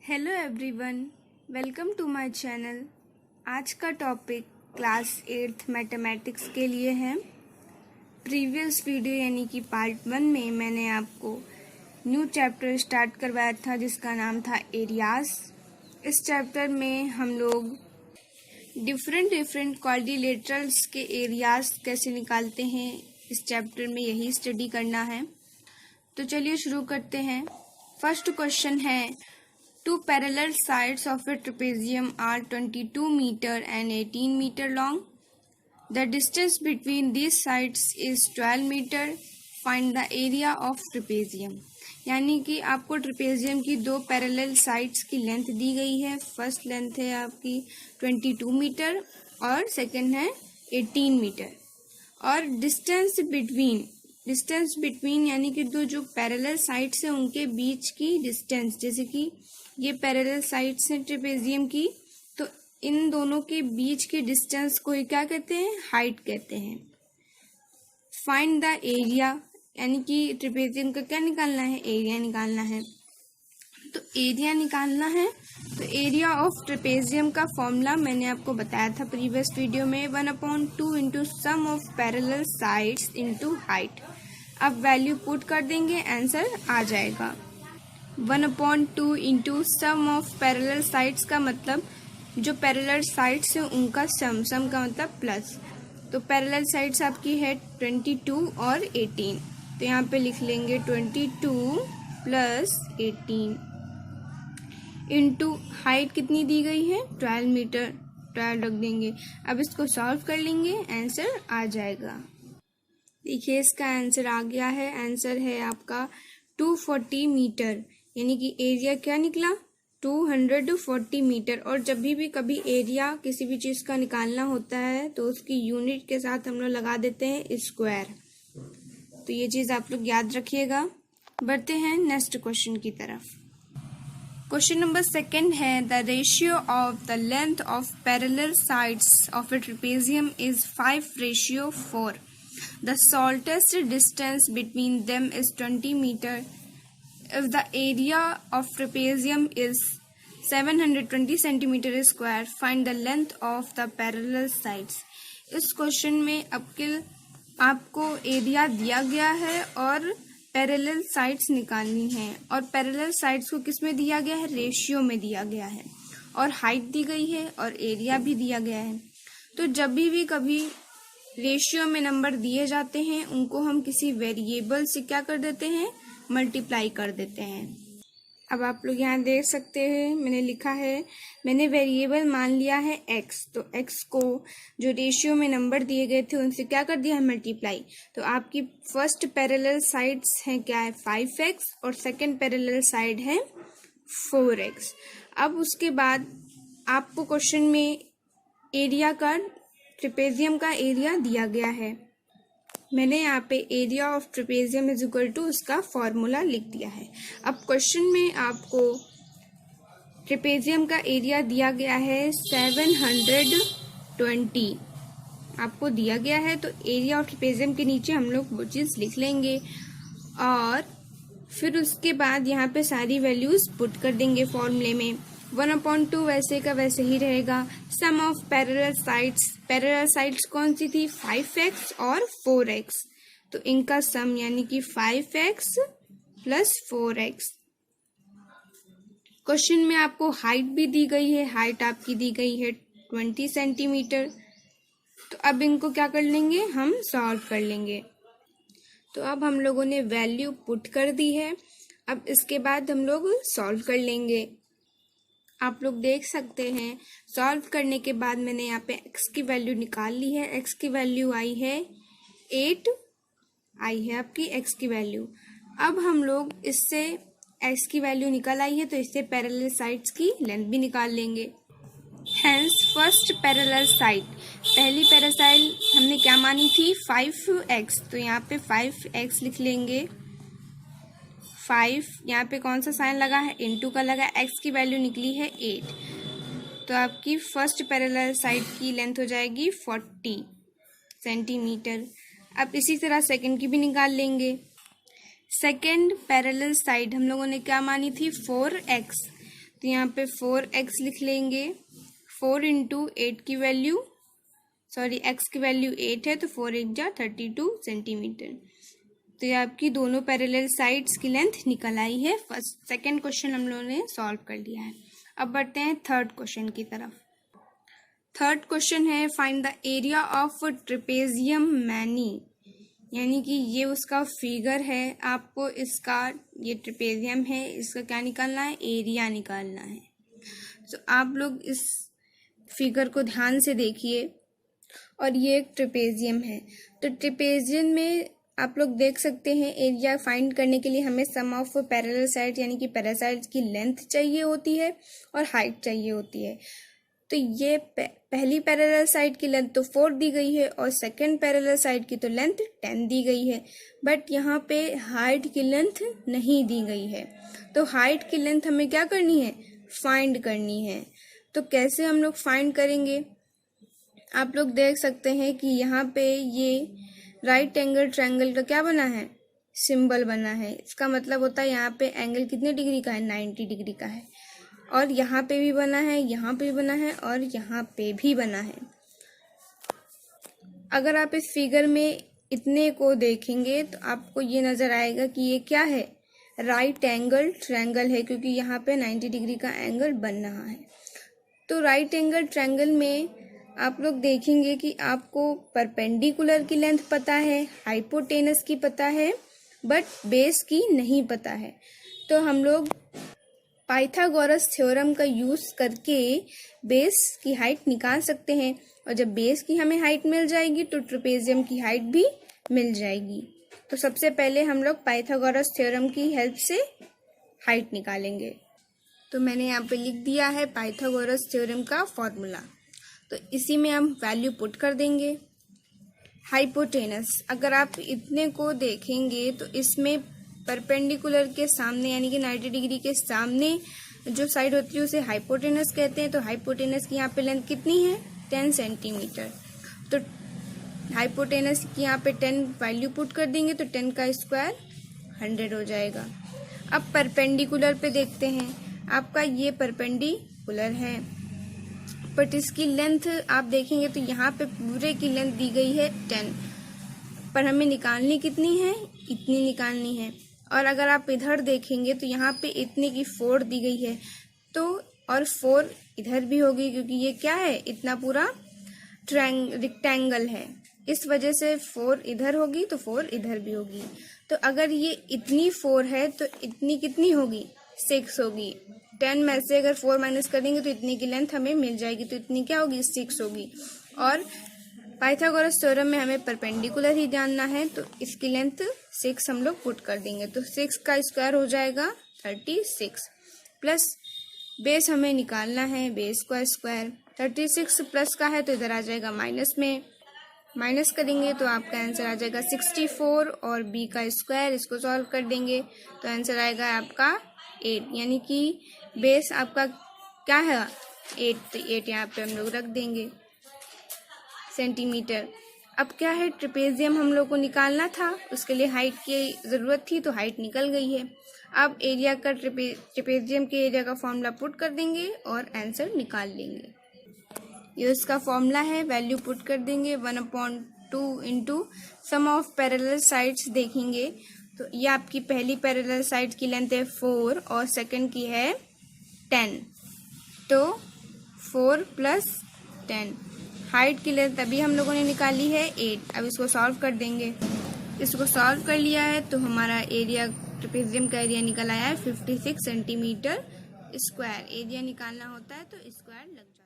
Hello everyone, welcome to my channel. आज का topic class 8th mathematics के लिए है। प्रीवियस वीडियो यानी कि पार्ट 1 में मैंने आपको न्यू चैप्टर स्टार्ट करवाया था जिसका नाम था एरियाज। इस चैप्टर में हम लोग डिफरेंट क्वाड्रिलेटरल्स के एरियाज कैसे निकालते हैं, इस चैप्टर में यही स्टडी करना है। तो चलिए शुरू करते हैं। फर्स्ट क्वेश्चन है, two parallel sides of a trapezium are 22 meter and 18 meter long. The distance between these sides is 12 meter. Find the area of trapezium. यानी कि आपको ट्रिपेजियम की दो पैरेलल साइड्स की लेंथ दी गई है। फर्स्ट लेंथ है आपकी 22 मीटर और सेकंड है 18 मीटर। और डिस्टेंस बिटवीन यानी कि दो जो पैरेलल साइड्स है उनके बीच की डिस्टेंस, जैसे कि ये पैरेलल साइड्स हैं ट्रेपेजियम की, तो इन दोनों के बीच की डिस्टेंस को क्या कहते हैं? हाइट कहते हैं। फाइंड द एरिया यानी कि ट्रेपेजियम का क्या निकालना है? एरिया निकालना है। तो एरिया निकालना है तो एरिया ऑफ ट्रेपेजियम का फॉर्मूला मैंने आपको बताया था प्रीवियस वीडियो में, 1/2 into sum of parallel sides into height. अब वैल्यू पुट कर देंगे, आंसर आ जाएगा। 1/2 into sum of parallel sides का मतलब जो पैरेलल साइड्स हैं उनका सम का मतलब प्लस। तो पैरेलल साइड्स आपकी है 22 और 18, तो यहाँ पे लिख लेंगे 22 प्लस 18 इंटू हाइट कितनी दी गई है? 12 मीटर, 12 रख देंगे। अब इसको सॉल्व कर लेंगे, आंसर आ जाएगा। देखिए इसका आंसर आ गया है। आंसर है आपका 240 मीटर, यानी कि एरिया क्या निकला? 240 मीटर। और जब भी कभी एरिया किसी भी चीज़ का निकालना होता है तो उसकी यूनिट के साथ हम लोग लगा देते हैं स्क्वायर। तो ये चीज़ आप लोग याद रखिएगा। बढ़ते हैं नेक्स्ट क्वेश्चन की तरफ। क्वेश्चन नंबर 2 है, the ratio of the length of parallel sides of A trapezium is 5:4। The shortest distance between them is 20 meter. If the area of trapezium is 720 centimeter square, find the length of the parallel sides. इस question में आपको area दिया गया है और parallel sides निकालनी है। और पैरेलल साइड्स को किस में दिया गया है? रेशियो में दिया गया है। और हाइट दी गई है और एरिया भी दिया गया है। तो जब भी कभी रेशियो में नंबर दिए जाते हैं उनको हम किसी वेरिएबल से क्या कर देते हैं? मल्टीप्लाई कर देते हैं। अब आप लोग यहाँ देख सकते हैं मैंने लिखा है, मैंने वेरिएबल मान लिया है x, तो x को जो रेशियो में नंबर दिए गए थे उनसे क्या कर दिया है? मल्टीप्लाई। तो आपकी फर्स्ट पैरेलल साइड्स हैं क्या है? 5x और सेकंड पैरेलल साइड है 4x। अब उसके बाद आपको क्वेश्चन में एरिया का, ट्रेपेजियम का एरिया दिया गया है। मैंने यहाँ पे area of trapezium is equal to उसका फॉर्मूला लिख दिया है। अब क्वेश्चन में आपको ट्रेपेजियम का एरिया दिया गया है 720 आपको दिया गया है। तो एरिया ऑफ ट्रेपेजियम के नीचे हम लोग वो चीज़ लिख लेंगे और फिर उसके बाद यहाँ पे सारी वैल्यूज पुट कर देंगे फॉर्मूले में। 1/2 वैसे का वैसे ही रहेगा। सम ऑफ पैरेलल साइड्स कौन सी थी? 5x और 4x। तो इनका सम यानी कि 5x प्लस 4x। क्वेश्चन में आपको हाइट भी दी गई है, हाइट आपकी दी गई है 20 सेंटीमीटर। तो अब इनको क्या कर लेंगे? हम सॉल्व कर लेंगे। तो अब हम लोगों ने वैल्यू पुट कर दी है। अब इसके बाद हम लोग सॉल्व कर लेंगे। आप लोग देख सकते हैं सॉल्व करने के बाद मैंने यहाँ पे x की वैल्यू निकाल ली है। x की वैल्यू आई है 8, आई है आपकी x की वैल्यू। अब हम लोग इससे x की वैल्यू निकल आई है तो इससे पैरेलल साइड्स की लेंथ भी निकाल लेंगे। हेंस फर्स्ट पैरेलल साइड, पहली पैरेलल साइड हमने क्या मानी थी? 5x, तो यहाँ पे 5x लिख लेंगे। 5 यहाँ पे कौन सा साइन लगा है? इनटू का लगा। x की वैल्यू निकली है 8, तो आपकी फर्स्ट पैरेलल साइड की लेंथ हो जाएगी 40 सेंटीमीटर। अब इसी तरह सेकंड की भी निकाल लेंगे। सेकंड पैरेलल साइड हम लोगों ने क्या मानी थी? 4x, तो यहाँ पे 4x लिख लेंगे। 4 इंटू 8 की वैल्यू x की वैल्यू 8 है, तो 4 8 जा 32 सेंटीमीटर। तो ये आपकी दोनों पैरेलल साइड्स की लेंथ निकल आई है। सेकंड क्वेश्चन हम लोगों ने सॉल्व कर लिया है। अब बढ़ते हैं थर्ड क्वेश्चन की तरफ। थर्ड क्वेश्चन है find the area of trapezium many, यानी कि ये उसका फिगर है। आपको इसका, ये ट्रेपेजियम है, इसका क्या निकालना है, एरिया निकालना है। तो आप लोग इस फिगर को ध्यान से देखिए, और ये एक ट्रेपेजियम है। तो ट्रेपेजियम में आप लोग देख सकते हैं एरिया फाइंड करने के लिए हमें सम ऑफ पैरेलल साइड यानी कि पैरासाइड्स की लेंथ चाहिए होती है और हाइट चाहिए होती है। तो ये पहली पैरेलल साइड की लेंथ तो 4 दी गई है और सेकंड पैरेलल साइड की तो लेंथ 10 दी गई है, बट यहाँ पे हाइट की लेंथ नहीं दी गई है। तो हाइट की लेंथ हमें क्या करनी है, फाइंड करनी है। तो कैसे हम लोग फाइंड करेंगे, आप लोग देख सकते हैं कि यहाँ पे ये राइट एंगल ट्रायंगल का क्या बना है, सिंबल बना है। इसका मतलब होता है यहाँ पे एंगल कितने डिग्री का है, 90 डिग्री का है। और यहाँ पे भी बना है, यहाँ पे भी बना है और यहाँ पे भी बना है। अगर आप इस फिगर में इतने को देखेंगे तो आपको ये नज़र आएगा कि ये क्या है, राइट एंगल ट्रायंगल है, क्योंकि यहाँ पे 90 डिग्री का एंगल बन रहा है। तो राइट एंगल ट्रायंगल में आप लोग देखेंगे कि आपको परपेंडिकुलर की लेंथ पता है, हाइपोटेनस की पता है, बट बेस की नहीं पता है। तो हम लोग पाइथागोरस थ्योरम का यूज करके बेस की हाइट निकाल सकते हैं, और जब बेस की हमें हाइट मिल जाएगी तो ट्रेपेजियम की हाइट भी मिल जाएगी। तो सबसे पहले हम लोग पाइथागोरस थ्योरम की हेल्प से हाइट निकालेंगे। तो मैंने यहाँ पे लिख दिया है पाइथागोरस थ्योरम का फॉर्मूला। तो इसी में हम वैल्यू पुट कर देंगे। हाइपोटेनस, अगर आप इतने को देखेंगे तो इसमें परपेंडिकुलर के सामने यानी कि 90 डिग्री के सामने जो साइड होती है उसे हाइपोटेनस कहते हैं। तो हाइपोटेनस की यहाँ पे लेंथ कितनी है, 10 सेंटीमीटर। तो हाइपोटेनस की यहाँ पे 10 वैल्यू पुट कर देंगे तो 10 का स्क्वायर 100 हो जाएगा। अब परपेंडिकुलर पे देखते हैं, आपका ये परपेंडिकुलर है, बट इसकी लेंथ आप देखेंगे तो यहाँ पे पूरे की लेंथ दी गई है 10, पर हमें निकालनी कितनी है, इतनी निकालनी है। और अगर आप इधर देखेंगे तो यहाँ पे इतने की 4 दी गई है, तो और 4 इधर भी होगी, क्योंकि ये क्या है, इतना पूरा रेक्टेंगल है, इस वजह से 4 इधर होगी तो 4 इधर भी होगी। तो अगर ये इतनी 4 है तो इतनी कितनी होगी, 6 होगी। 10 में से अगर 4 माइनस कर देंगे तो इतनी की लेंथ हमें मिल जाएगी, तो इतनी क्या होगी, 6 होगी। और पाइथागोरस थ्योरम में हमें परपेंडिकुलर ही जानना है, तो इसकी लेंथ 6 हम लोग पुट कर देंगे। तो 6 का स्क्वायर हो जाएगा 36, प्लस बेस हमें निकालना है, बेस का स्क्वायर 36 प्लस का है तो इधर आ जाएगा माइनस में, माइनस करेंगे तो आपका आंसर आ जाएगा 64, और बी का स्क्वायर इसको सॉल्व कर देंगे तो आंसर आएगा आपका 8, यानी कि बेस आपका क्या है, 8। 8 यहाँ पे हम लोग रख देंगे सेंटीमीटर। अब क्या है, ट्रेपेजियम हम लोग को निकालना था, उसके लिए हाइट की ज़रूरत थी, तो हाइट निकल गई है। अब एरिया का ट्रेपेजियम के एरिया का फॉर्मूला पुट कर देंगे और आंसर निकाल लेंगे। ये उसका फॉर्मूला है, वैल्यू पुट कर देंगे 1/2 into sum of parallel sides देखेंगे तो ये आपकी पहली पैरेलल साइड की लेंथ है 4 और सेकंड की है 10, तो 4 + 10। हाइट की लेंथ अभी हम लोगों ने निकाली है 8। अब इसको सॉल्व कर देंगे। इसको सॉल्व कर लिया है तो हमारा एरिया, ट्रेपेजियम का एरिया निकल आया है 56 सेंटीमीटर स्क्वायर। एरिया निकालना होता है तो स्क्वायर लग जाता है।